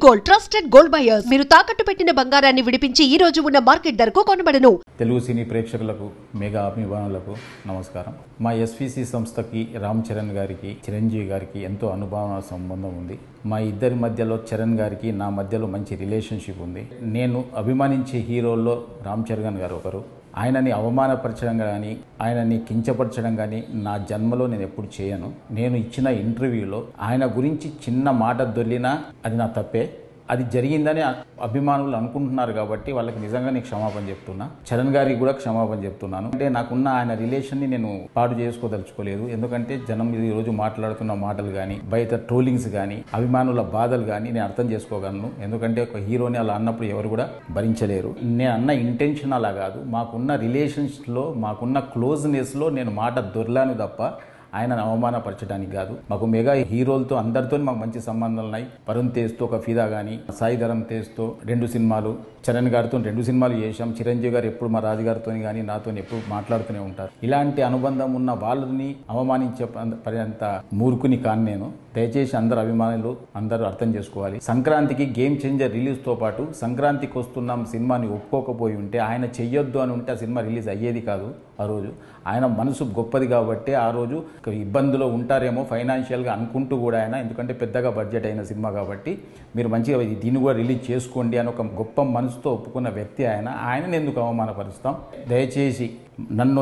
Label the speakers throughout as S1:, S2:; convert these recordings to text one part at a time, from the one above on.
S1: Gold trusted gold buyers మీరు తాకట్టు పెట్టిన బంగారాన్ని విడిపించి ఈ రోజు ఉన్న మార్కెట్ ధరకు కొనబడను.
S2: తెలుగు సినీ ప్రేక్షకులకు మెగా అభిమానులకు నమస్కారం. మా ఎస్విసి సంస్థకి రామ్ చరణ్ గారికి చిరంజీవి గారికి ఎంతో అనుభవ సంబంధం ఉంది. మా ఇద్దరి మధ్యలో చరణ్ గారికి నా మధ్యలో మంచి రిలేషన్షిప్ ఉంది. నేను అభిమానించే హీరోల్లో రామ్ చరణ్ గారు ఒకరు. ఆయనని అవమానపరచడం కానీ ఆయనని కించపరచడం కానీ నా జన్మలో నేను ఎప్పుడు చేయను. నేను ఇచ్చిన ఇంటర్వ్యూలో ఆయన గురించి చిన్న మాట దొర్లినా అది నా తప్పే. అది జరిగిందని అభిమానులు అనుకుంటున్నారు కాబట్టి వాళ్ళకి నిజంగా నేను క్షమాపణ చెప్తున్నా. చరణ్ గారికి కూడా క్షమాపణ చెప్తున్నాను. అంటే నాకున్న ఆయన రిలేషన్ని నేను పాడు చేసుకోదలుచుకోలేదు. ఎందుకంటే జనం ఈ రోజు మాట్లాడుతున్న మాటలు కానీ బయట ట్రోలింగ్స్ కానీ అభిమానుల బాధలు కానీ నేను అర్థం చేసుకోగలను. ఎందుకంటే ఒక హీరోని అలా అన్నప్పుడు ఎవరు కూడా భరించలేరు. నేను అన్న ఇంటెన్షన్ అలా కాదు. మాకున్న రిలేషన్స్లో మాకున్న క్లోజ్నెస్లో నేను మాట దొర్లాను తప్ప ఆయనను అవమానపరచడానికి కాదు. మాకు మెగా హీరోలతో అందరితో మాకు మంచి సంబంధాలు ఉన్నాయి. వరుణ్ తేజ్తో ఒక ఫిదా కానీ, సాయి ధరమ్ తేజ్తో 2 సినిమాలు, చరణ్ గారితో 2 సినిమాలు చేశాం. చిరంజీవి గారు ఎప్పుడు మా రాజుగారితో కానీ నాతో ఎప్పుడు మాట్లాడుతూనే ఉంటారు. ఇలాంటి అనుబంధం ఉన్న వాళ్ళని అవమానించే పర్యంత మూర్ఖుని కాను నేను. దయచేసి అందరు అభిమానులు అందరూ అర్థం చేసుకోవాలి. సంక్రాంతికి గేమ్ చేంజర్ రిలీజ్తో పాటు సంక్రాంతికి వస్తున్నాం సినిమాని ఒప్పుకోకపోయి ఉంటే, ఆయన చెయ్యొద్దు అని ఉంటే ఆ సినిమా రిలీజ్ అయ్యేది కాదు. ఆ రోజు ఆయన మనసు గొప్పది కాబట్టి ఆ రోజు ఇబ్బందులో ఉంటారేమో ఫైనాన్షియల్గా అనుకుంటూ కూడా ఆయన, ఎందుకంటే పెద్దగా బడ్జెట్ అయిన సినిమా కాబట్టి మీరు మంచిగా దీన్ని కూడా రిలీజ్ చేసుకోండి అని ఒక గొప్ప మనసుతో ఒప్పుకున్న వ్యక్తి ఆయన. ఆయనను ఎందుకు అవమానపరుస్తాం? దయచేసి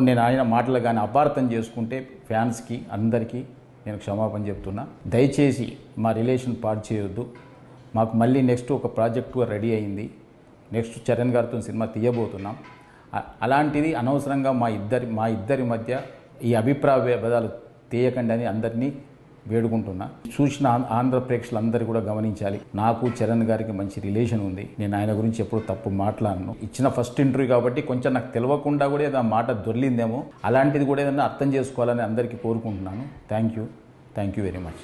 S2: నేను ఆయన మాటలు కానీ అపార్థం చేసుకుంటే ఫ్యాన్స్కి అందరికీ నేను క్షమాపణ చెప్తున్నా. దయచేసి మా రిలేషన్ పాడు చేయొద్దు. మాకు మళ్ళీ నెక్స్ట్ ఒక ప్రాజెక్టు రెడీ అయింది. నెక్స్ట్ చరణ్ గారితో సినిమా తీయబోతున్నాం. అలాంటిది అనవసరంగా మా ఇద్దరి మధ్య ఈ అభిప్రాయ భేదాలు తీయకండి అని అందరినీ వేడుకుంటున్నా. చూసిన ఆంధ్ర ప్రేక్షకులందరూ కూడా గమనించాలి. నాకు చరణ్ గారికి మంచి రిలేషన్ ఉంది. నేను ఆయన గురించి ఎప్పుడు తప్పు మాట్లాడను. ఇచ్చిన ఫస్ట్ ఇంటర్వ్యూ కాబట్టి కొంచెం నాకు తెలియకుండా కూడా ఏదైనా మాట దొర్లిందేమో, అలాంటిది కూడా ఏదైనా అర్థం చేసుకోవాలని అందరికీ కోరుకుంటున్నాను. Thank you very much.